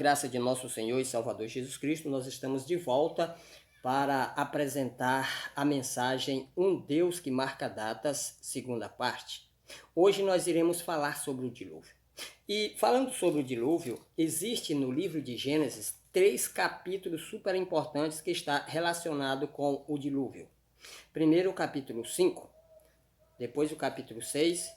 graça de nosso Senhor e Salvador Jesus Cristo, nós estamos de volta para apresentar a mensagem Um Deus que Marca Datas, segunda parte. Hoje nós iremos falar sobre o dilúvio. E falando sobre o dilúvio, existe no livro de Gênesis 3 capítulos super importantes que está relacionado com o dilúvio. Primeiro o capítulo 5, depois o capítulo 6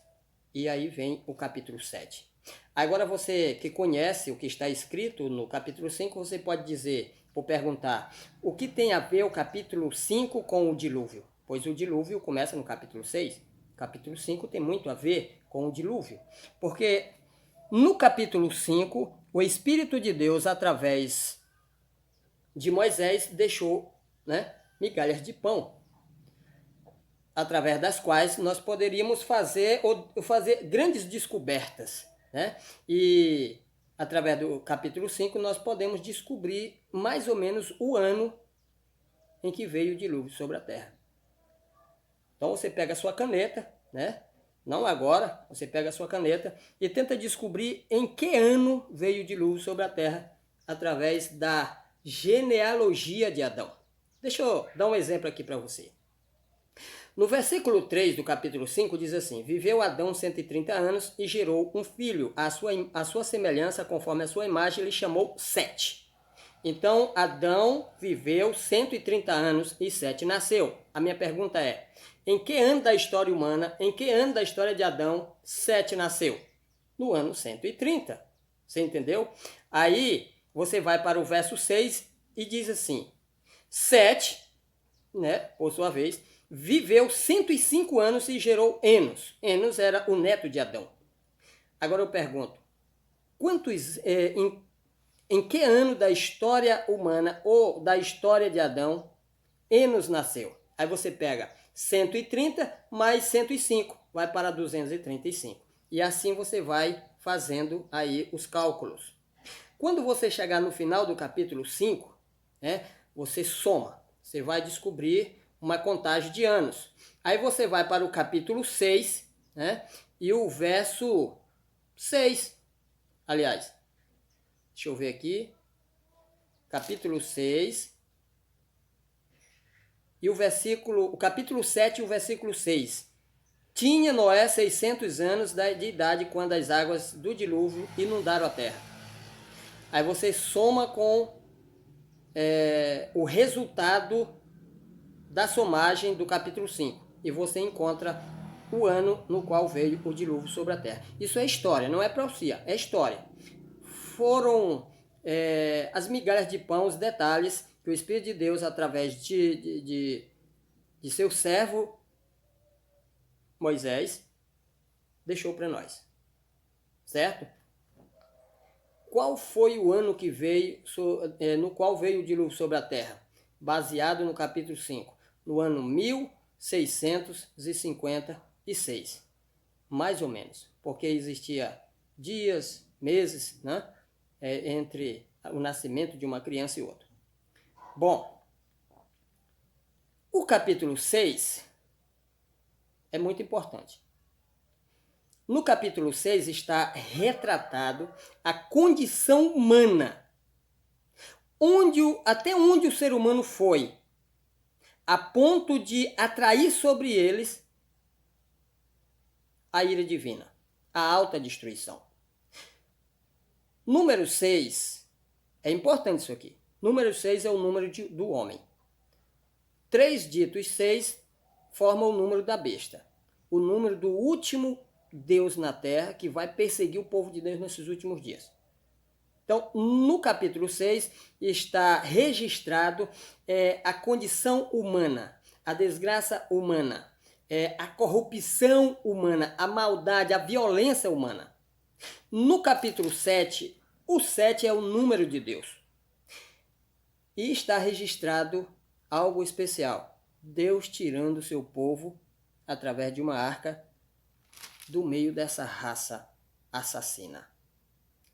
e aí vem o capítulo 7. Agora você que conhece o que está escrito no capítulo 5, você pode dizer ou perguntar: o que tem a ver o capítulo 5 com o dilúvio? Pois o dilúvio começa no capítulo 6. O capítulo 5 tem muito a ver com o dilúvio. Porque no capítulo 5, o Espírito de Deus, através de Moisés, deixou migalhas de pão, através das quais nós poderíamos fazer grandes descobertas. E através do capítulo 5 nós podemos descobrir mais ou menos o ano em que veio o dilúvio sobre a terra. Então você pega a sua caneta, não agora, você pega a sua caneta e tenta descobrir em que ano veio o dilúvio sobre a terra através da genealogia de Adão. Deixa eu dar um exemplo aqui para você. No versículo 3 do capítulo 5 diz assim: viveu Adão 130 anos e gerou um filho, à sua semelhança, conforme a sua imagem, ele chamou Sete. Então Adão viveu 130 anos e Sete nasceu. A minha pergunta é: em que ano da história humana, em que ano da história de Adão, Sete nasceu? No ano 130. Você entendeu? Aí você vai para o verso 6 e diz assim: Sete, por sua vez, viveu 105 anos e gerou Enos. Enos era o neto de Adão. Agora eu pergunto, em que ano da história humana ou da história de Adão Enos nasceu? Aí você pega 130 mais 105, vai para 235. E assim você vai fazendo aí os cálculos. Quando você chegar no final do capítulo 5, você soma, você vai descobrir uma contagem de anos. Aí você vai para o capítulo 6, e o verso 6. Aliás, deixa eu ver aqui. Capítulo 6. E o capítulo 7 e o versículo 6. Tinha Noé 600 anos de idade quando as águas do dilúvio inundaram a terra. Aí você soma com o resultado da somagem do capítulo 5 e você encontra o ano no qual veio o dilúvio sobre a terra. Isso é história, não é profecia, é história. Foram as migalhas de pão, os detalhes que o Espírito de Deus, através de seu servo Moisés, deixou para nós. Certo? Qual foi o ano que veio, no qual veio o dilúvio sobre a terra? Baseado no capítulo 5. No ano 1656, mais ou menos, porque existia dias, meses, entre o nascimento de uma criança e outra. Bom, o capítulo 6 é muito importante. No capítulo 6 está retratado a condição humana, até onde o ser humano foi, a ponto de atrair sobre eles a ira divina, a alta destruição. Número 6, é importante isso aqui. Número 6 é o número do homem. 3 ditos 6 formam o número da besta, o número do último Deus na terra que vai perseguir o povo de Deus nesses últimos dias. Então, no capítulo 6 está registrado a condição humana, a desgraça humana, a corrupção humana, a maldade, a violência humana. No capítulo 7, o 7 é o número de Deus. E está registrado algo especial. Deus tirando o seu povo através de uma arca do meio dessa raça assassina.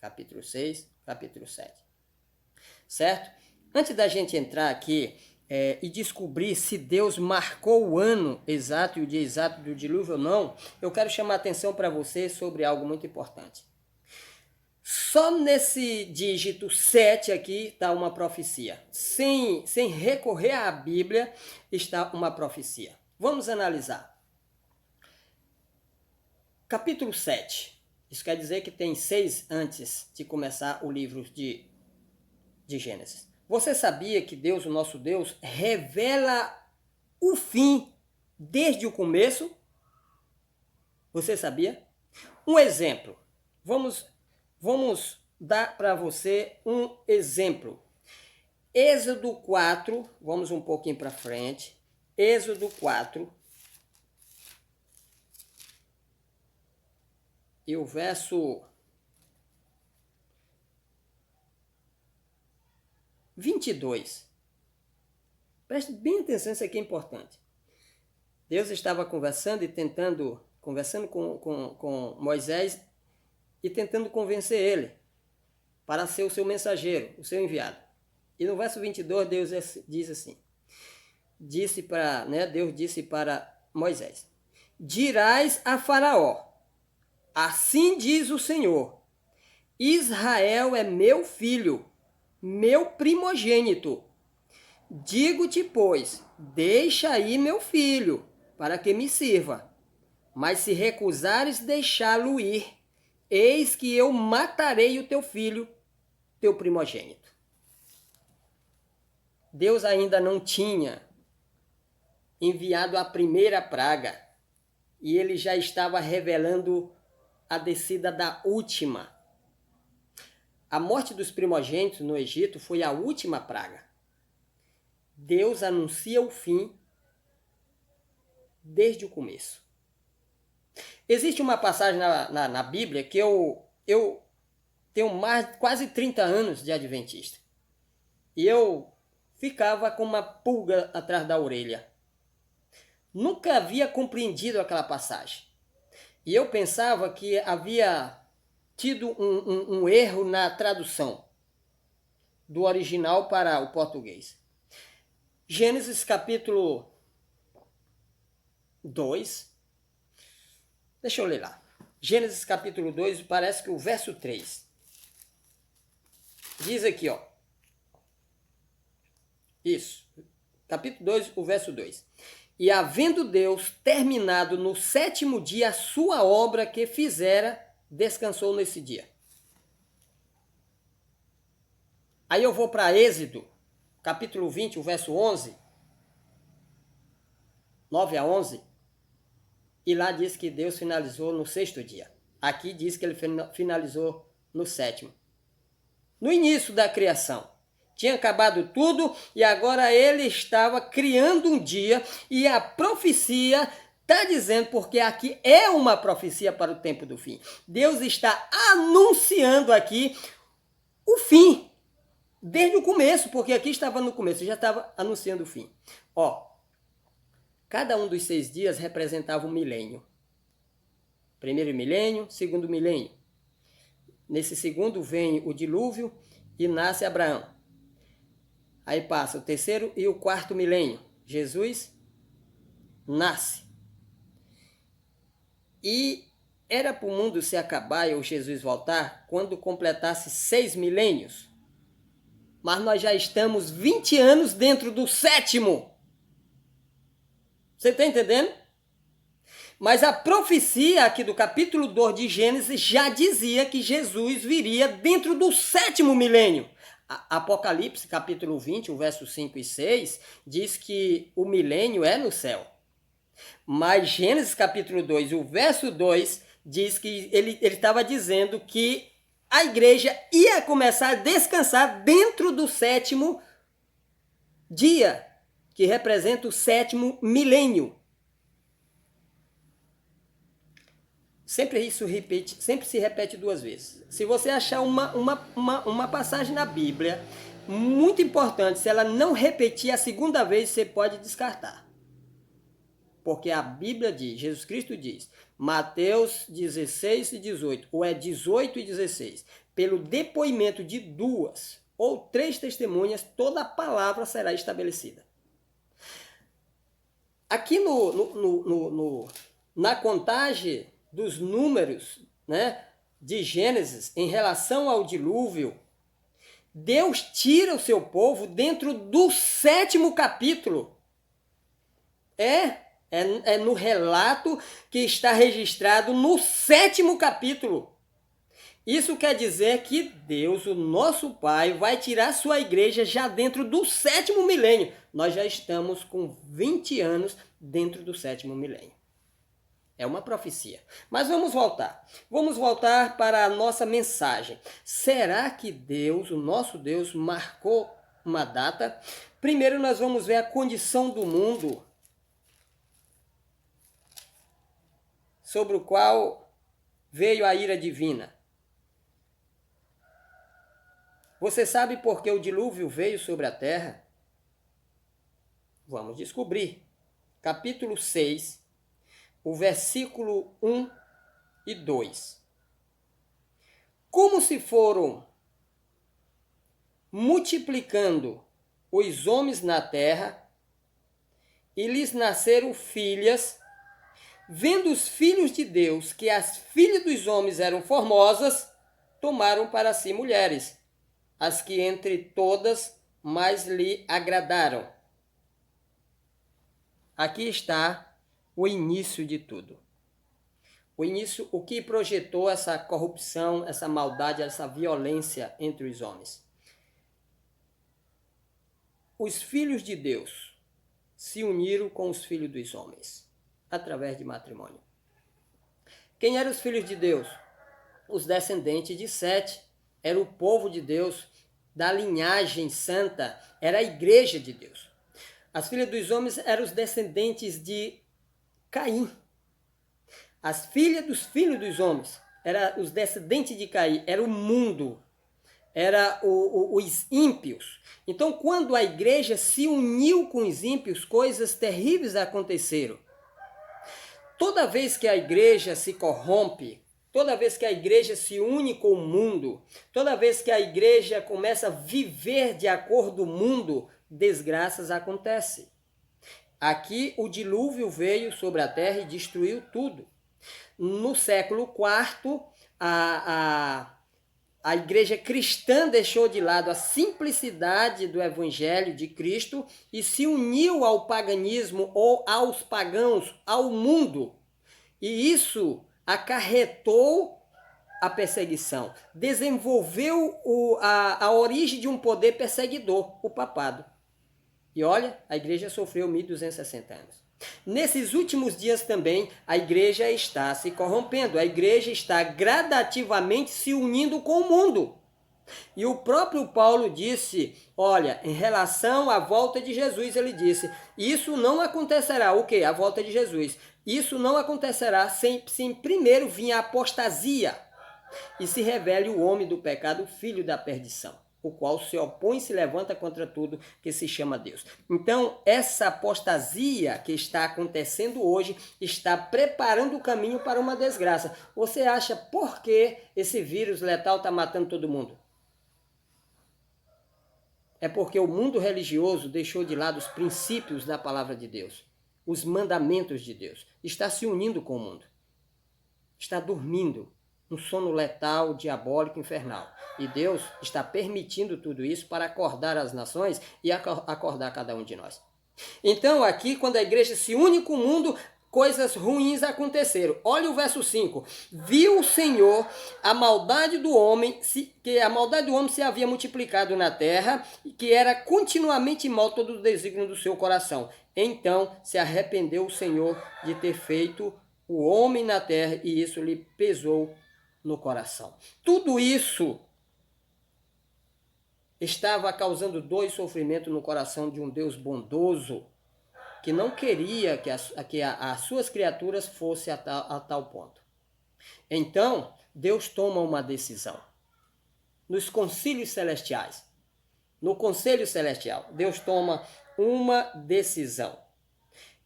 Capítulo 6, capítulo 7. Certo? Antes da gente entrar aqui e descobrir se Deus marcou o ano exato e o dia exato do dilúvio ou não, eu quero chamar a atenção para você sobre algo muito importante. Só nesse dígito 7 aqui está uma profecia. Sem recorrer à Bíblia, está uma profecia. Vamos analisar. Capítulo 7. Isso quer dizer que tem 6 antes de começar o livro de Gênesis. Você sabia que Deus, o nosso Deus, revela o fim desde o começo? Você sabia? Um exemplo. Vamos dar para você um exemplo. Êxodo 4, vamos um pouquinho para frente. Êxodo 4. E o verso 22. Preste bem atenção, isso aqui é importante. Deus estava conversando com Moisés e tentando convencer ele para ser o seu mensageiro, o seu enviado. E no verso 22, Deus diz assim, Deus disse para Moisés, dirás a Faraó, assim diz o Senhor, Israel é meu filho, meu primogênito. Digo-te, pois, deixa aí meu filho, para que me sirva. Mas se recusares deixá-lo ir, eis que eu matarei o teu filho, teu primogênito. Deus ainda não tinha enviado a primeira praga, e ele já estava revelando a descida da última. A morte dos primogênitos no Egito foi a última praga. Deus anuncia o fim desde o começo. Existe uma passagem na Bíblia que eu tenho quase 30 anos de adventista. E eu ficava com uma pulga atrás da orelha. Nunca havia compreendido aquela passagem. E eu pensava que havia tido um erro na tradução do original para o português. Gênesis capítulo 2. Deixa eu ler lá. Gênesis capítulo 2, parece que o verso 3. Diz aqui, ó. Isso. Capítulo 2, o verso 2. E havendo Deus terminado no 7º dia a sua obra que fizera, descansou nesse dia. Aí eu vou para Êxodo, capítulo 20, o verso 11. 9 a 11. E lá diz que Deus finalizou no 6º dia. Aqui diz que ele finalizou no 7º. No início da criação. Tinha acabado tudo e agora ele estava criando um dia e a profecia está dizendo, porque aqui é uma profecia para o tempo do fim. Deus está anunciando aqui o fim. Desde o começo, porque aqui estava no começo, já estava anunciando o fim. Ó, cada um dos 6 dias representava um milênio. Primeiro milênio, segundo milênio. Nesse segundo vem o dilúvio e nasce Abraão. Aí passa o 3º e o 4º milênio. Jesus nasce. E era para o mundo se acabar e o Jesus voltar quando completasse 6 milênios. Mas nós já estamos 20 anos dentro do 7º. Você está entendendo? Mas a profecia aqui do capítulo 2 de Gênesis já dizia que Jesus viria dentro do 7º milênio. Apocalipse, capítulo 20, o verso 5 e 6, diz que o milênio é no céu. Mas Gênesis, capítulo 2, o verso 2, diz que ele estava dizendo que a igreja ia começar a descansar dentro do 7º dia, que representa o 7º milênio. Sempre se repete 2 vezes. Se você achar uma passagem na Bíblia muito importante, se ela não repetir a 2ª vez, você pode descartar. Porque a Bíblia diz, Jesus Cristo diz, Mateus 16 e 18, ou é 18 e 16, pelo depoimento de 2 ou 3 testemunhas, toda a palavra será estabelecida. Aqui na contagem dos números, né, de Gênesis em relação ao dilúvio, Deus tira o seu povo dentro do 7º capítulo. É no relato que está registrado no 7º capítulo. Isso quer dizer que Deus, o nosso Pai, vai tirar sua igreja já dentro do 7º milênio. Nós já estamos com 20 anos dentro do 7º milênio. É uma profecia. Mas vamos voltar. Vamos voltar para a nossa mensagem. Será que Deus, o nosso Deus, marcou uma data? Primeiro nós vamos ver a condição do mundo sobre o qual veio a ira divina. Você sabe por que o dilúvio veio sobre a terra? Vamos descobrir. Capítulo 6, o versículo 1 e 2. Como se foram multiplicando os homens na terra, e lhes nasceram filhas, vendo os filhos de Deus que as filhas dos homens eram formosas, tomaram para si mulheres, as que entre todas mais lhe agradaram. Aqui está o início de tudo. O início, o que projetou essa corrupção, essa maldade, essa violência entre os homens. Os filhos de Deus se uniram com os filhos dos homens, através de matrimônio. Quem eram os filhos de Deus? Os descendentes de Sete. Era o povo de Deus, da linhagem santa, era a igreja de Deus. As filhas dos homens eram os descendentes de Caim. As filhas dos filhos dos homens eram os descendentes de Caim, era o mundo, era os ímpios. Então, quando a igreja se uniu com os ímpios, coisas terríveis aconteceram. Toda vez que a igreja se corrompe, toda vez que a igreja se une com o mundo, toda vez que a igreja começa a viver de acordo com o mundo, desgraças acontecem. Aqui o dilúvio veio sobre a terra e destruiu tudo. No século IV, a igreja cristã deixou de lado a simplicidade do evangelho de Cristo e se uniu ao paganismo ou aos pagãos, ao mundo. E isso acarretou a perseguição, desenvolveu a origem de um poder perseguidor, o papado. E olha, a igreja sofreu 1260 anos. Nesses últimos dias também, a igreja está se corrompendo, a igreja está gradativamente se unindo com o mundo. E o próprio Paulo disse, olha, em relação à volta de Jesus, ele disse, isso não acontecerá, o quê? A volta de Jesus. Isso não acontecerá sem primeiro vir a apostasia e se revele o homem do pecado, o filho da perdição, o qual se opõe e se levanta contra tudo que se chama Deus. Então, essa apostasia que está acontecendo hoje está preparando o caminho para uma desgraça. Você acha por que esse vírus letal está matando todo mundo? É porque o mundo religioso deixou de lado os princípios da palavra de Deus, os mandamentos de Deus. Está se unindo com o mundo. Está dormindo um sono letal, diabólico, infernal. E Deus está permitindo tudo isso para acordar as nações e acordar cada um de nós. Então aqui, quando a igreja se une com o mundo, coisas ruins aconteceram. Olha o verso 5. Viu o Senhor a maldade do homem, que a maldade do homem se havia multiplicado na terra, e que era continuamente mal todo o desígnio do seu coração. Então se arrependeu o Senhor de ter feito o homem na terra, e isso lhe pesou no coração. Tudo isso estava causando dor e sofrimento no coração de um Deus bondoso, que não queria que as suas criaturas fossem a tal ponto. Então, Deus toma uma decisão. Nos concílios celestiais, no conselho celestial, Deus toma uma decisão.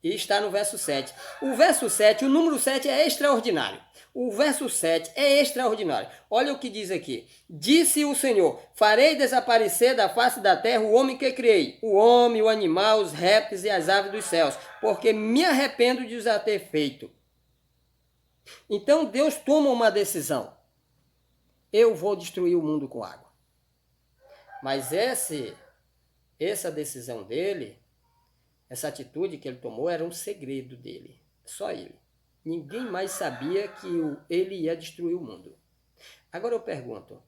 E está no verso 7. O verso 7, o número 7 é extraordinário. O verso 7 é extraordinário. Olha o que diz aqui. Disse o Senhor, farei desaparecer da face da terra o homem que criei, o homem, o animal, os répteis e as aves dos céus, porque me arrependo de os ter feito. Então Deus toma uma decisão. eu vou destruir o mundo com água. Mas essa decisão dele, essa atitude que ele tomou era um segredo dele, só ele. Ninguém mais sabia que ele ia destruir o mundo. Agora eu pergunto,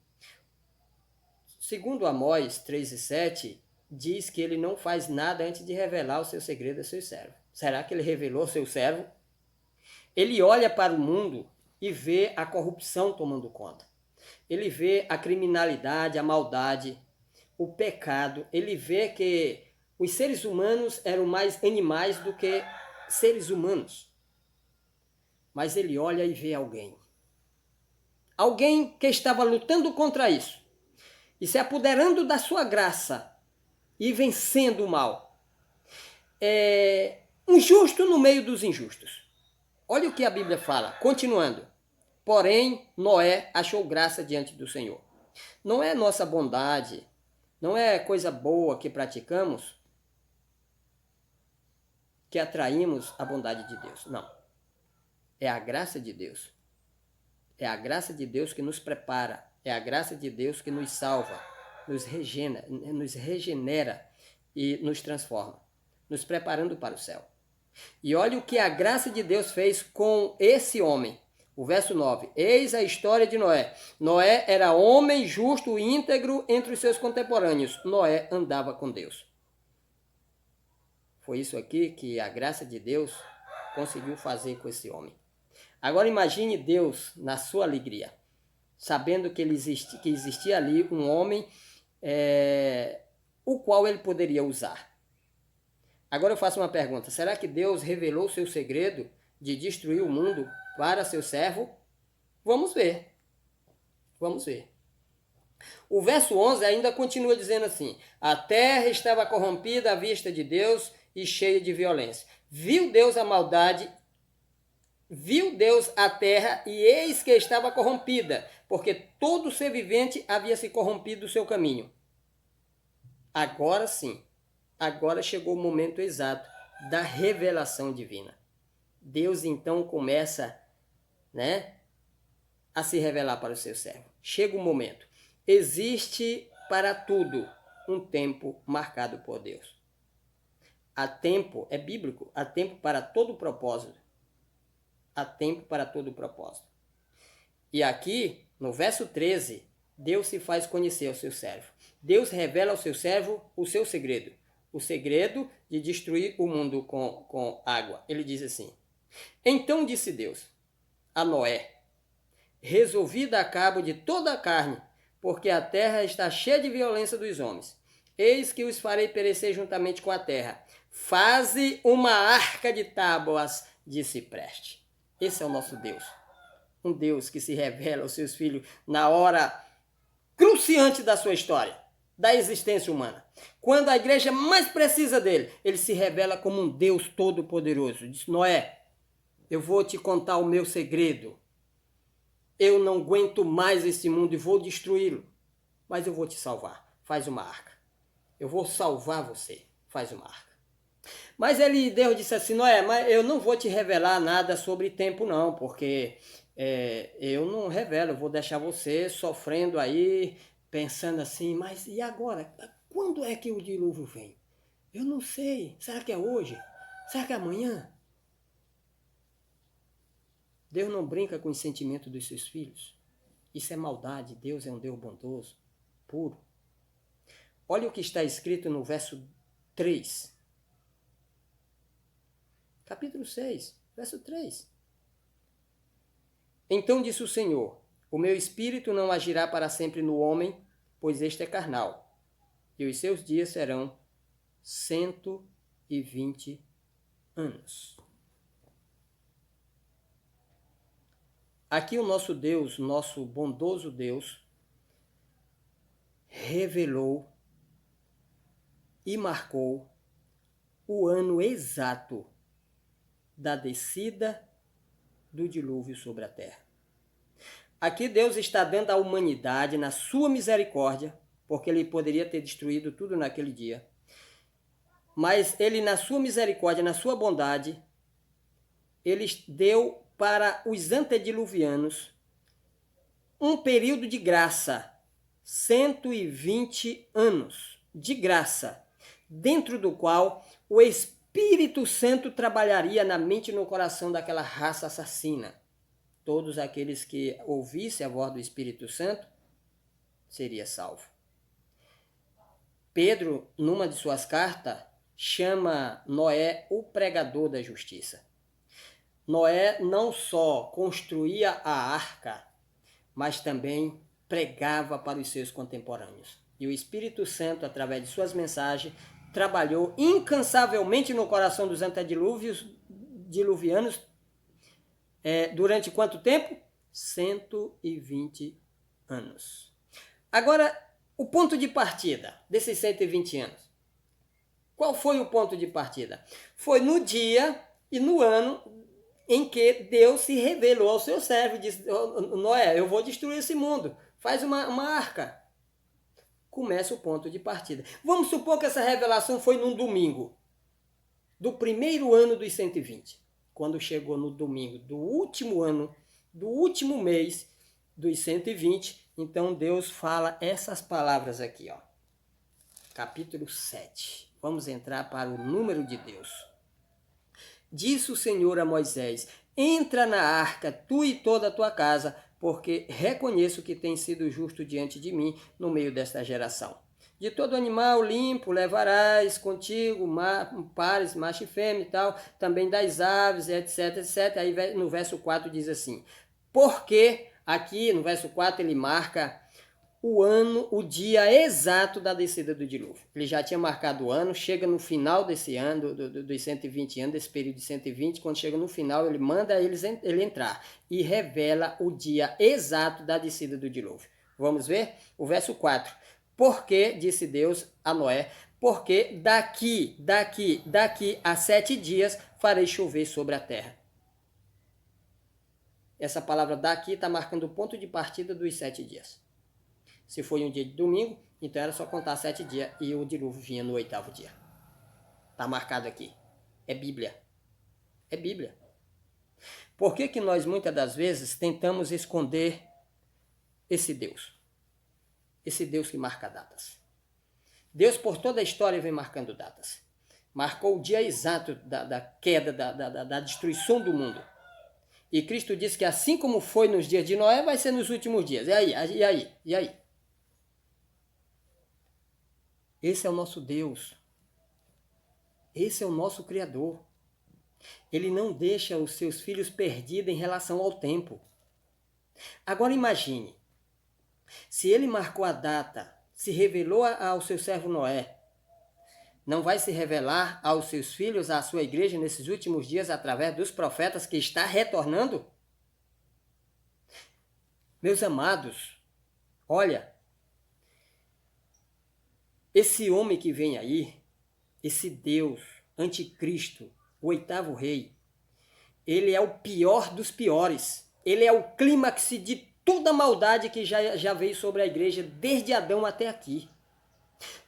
segundo Amós 3:7, diz que ele não faz nada antes de revelar o seu segredo a seu servo. Será que ele revelou ao seu servo? Ele olha para o mundo e vê a corrupção tomando conta. Ele vê a criminalidade, a maldade, o pecado. Ele vê que os seres humanos eram mais animais do que seres humanos. Mas ele olha e vê alguém. Alguém que estava lutando contra isso e se apoderando da sua graça e vencendo o mal. Um justo no meio dos injustos. Olha o que a Bíblia fala, continuando. Porém, Noé achou graça diante do Senhor. Não é nossa bondade, não é coisa boa que praticamos que atraímos a bondade de Deus. Não. É a graça de Deus. É a graça de Deus que nos prepara. É a graça de Deus que nos salva, nos regenera e nos transforma, nos preparando para o céu. E olha o que a graça de Deus fez com esse homem. O verso 9. Eis a história de Noé. Noé era homem justo e íntegro entre os seus contemporâneos. Noé andava com Deus. Foi isso aqui que a graça de Deus conseguiu fazer com esse homem. Agora imagine Deus na sua alegria, sabendo que existia ali um homem o qual ele poderia usar. Agora eu faço uma pergunta. Será que Deus revelou o seu segredo de destruir o mundo para seu servo? Vamos ver. Vamos ver. O verso 11 ainda continua dizendo assim: a terra estava corrompida à vista de Deus e cheia de violência. Viu Deus a maldade, viu Deus a terra e eis que estava corrompida, porque todo ser vivente havia se corrompido do seu caminho. Agora sim. Agora chegou o momento exato da revelação divina. Deus então começa, a se revelar para o seu servo. Chega o momento. Existe para tudo um tempo marcado por Deus. Há tempo, é bíblico, há tempo para todo propósito. Há tempo para todo propósito. E aqui, no verso 13, Deus se faz conhecer ao seu servo. Deus revela ao seu servo o seu segredo. O segredo de destruir o mundo com água. Ele diz assim: então disse Deus a Noé: resolvi dar cabo de toda a carne, porque a terra está cheia de violência dos homens. Eis que os farei perecer juntamente com a terra. Faze uma arca de tábuas de cipreste. Esse é o nosso Deus. Um Deus que se revela aos seus filhos na hora cruciante da sua história, da existência humana. Quando a igreja mais precisa dele, ele se revela como um Deus todo-poderoso. Diz: Noé, eu vou te contar o meu segredo. Eu não aguento mais esse mundo e vou destruí-lo. Mas eu vou te salvar. Faz uma arca. Eu vou salvar você. Faz uma arca. Mas Deus disse assim: Noé, mas eu não vou te revelar nada sobre tempo não, porque eu não revelo. Eu vou deixar você sofrendo aí, pensando assim, mas e agora? Quando é que o dilúvio vem? Eu não sei. Será que é hoje? Será que é amanhã? Deus não brinca com os sentimentos dos seus filhos. Isso é maldade. Deus é um Deus bondoso, puro. Olha o que está escrito no verso 3. Capítulo 6, verso 3. Então disse o Senhor: o meu espírito não agirá para sempre no homem, pois este é carnal, e os seus dias serão 120 anos. Aqui o nosso Deus, nosso bondoso Deus, revelou e marcou o ano exato da descida do dilúvio sobre a terra. Aqui Deus está dando à humanidade, na sua misericórdia, porque ele poderia ter destruído tudo naquele dia, mas ele, na sua misericórdia, na sua bondade, ele deu para os antediluvianos um período de graça, 120 anos de graça, dentro do qual o Espírito Santo trabalharia na mente e no coração daquela raça assassina. Todos aqueles que ouvissem a voz do Espírito Santo seria salvo. Pedro, numa de suas cartas, chama Noé o pregador da justiça. Noé não só construía a arca, mas também pregava para os seus contemporâneos. E o Espírito Santo, através de suas mensagens, trabalhou incansavelmente no coração dos antediluvianos durante quanto tempo? 120 anos. Agora, o ponto de partida desses 120 anos. Qual foi o ponto de partida? Foi no dia e no ano em que Deus se revelou ao seu servo e disse: Noé, eu vou destruir esse mundo, faz uma arca. Começa o ponto de partida. Vamos supor que essa revelação foi num domingo, do primeiro ano dos 120. Quando chegou no domingo do último ano, do último mês dos 120, então Deus fala essas palavras aqui, ó. Capítulo 7. Vamos entrar para o número de Deus. Disse o Senhor a Moisés: entra na arca, tu e toda a tua casa, porque reconheço que tens sido justo diante de mim no meio desta geração. De todo animal limpo levarás contigo, pares, macho e fêmea e tal, também das aves, etc, etc. Aí no verso 4 diz assim: porque aqui no verso 4 ele marca o ano, o dia exato da descida do dilúvio. Ele já tinha marcado o ano, chega no final desse ano, dos 120 anos, desse período de 120, quando chega no final, ele manda ele entrar e revela o dia exato da descida do dilúvio. Vamos ver? O verso 4. Porque, disse Deus a Noé, porque daqui a 7 dias farei chover sobre a terra. Essa palavra daqui está marcando o ponto de partida dos 7 dias. Se foi um dia de domingo, então era só contar 7 dias e o dilúvio vinha no 8º dia. Está marcado aqui. É Bíblia. É Bíblia. Por que nós muitas das vezes tentamos esconder esse Deus? Esse Deus que marca datas. Deus por toda a história vem marcando datas. Marcou o dia exato da queda, da destruição do mundo. E Cristo disse que assim como foi nos dias de Noé, vai ser nos últimos dias. E aí? Esse é o nosso Deus. Esse é o nosso Criador. Ele não deixa os seus filhos perdidos em relação ao tempo. Agora imagine, se ele marcou a data, se revelou ao seu servo Noé, não vai se revelar aos seus filhos, à sua igreja nesses últimos dias através dos profetas que está retornando? Meus amados, olha, esse homem que vem aí, esse Deus, anticristo, o 8º rei, ele é o pior dos piores. Ele é o clímax de toda a maldade que já veio sobre a igreja desde Adão até aqui.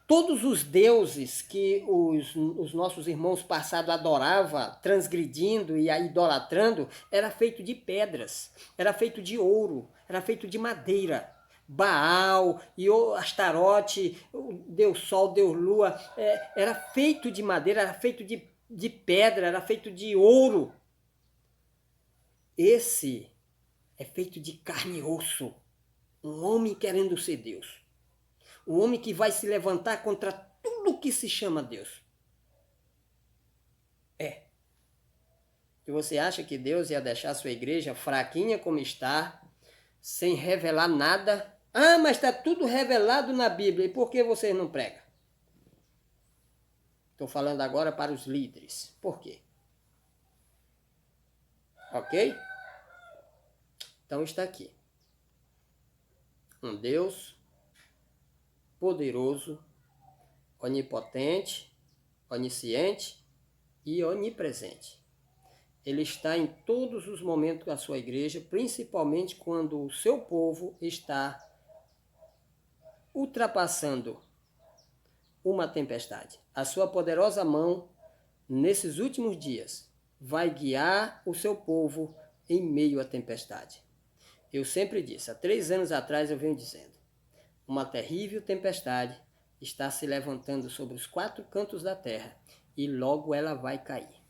Todos os deuses que os nossos irmãos passados adoravam, transgredindo e idolatrando, era feito de pedras, era feito de ouro, era feito de madeira. Baal e o Astarote, Deus Sol, Deus Lua, era feito de madeira, era feito de pedra, era feito de ouro. Esse é feito de carne e osso. Um homem querendo ser Deus. Um homem que vai se levantar contra tudo que se chama Deus. E você acha que Deus ia deixar a sua igreja fraquinha como está, sem revelar nada? Ah, mas está tudo revelado na Bíblia. E por que vocês não pregam? Estou falando agora para os líderes. Por quê? Ok? Então está aqui. Um Deus poderoso, onipotente, onisciente e onipresente. Ele está em todos os momentos da sua igreja, principalmente quando o seu povo está ultrapassando uma tempestade. A sua poderosa mão, nesses últimos dias, vai guiar o seu povo em meio à tempestade. Eu sempre disse, há 3 anos atrás eu venho dizendo, uma terrível tempestade está se levantando sobre os 4 cantos da terra e logo ela vai cair.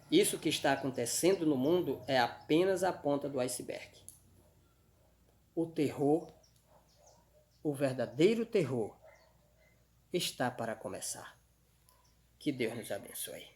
Isso que está acontecendo no mundo é apenas a ponta do iceberg. O terror, o verdadeiro terror, está para começar. Que Deus nos abençoe.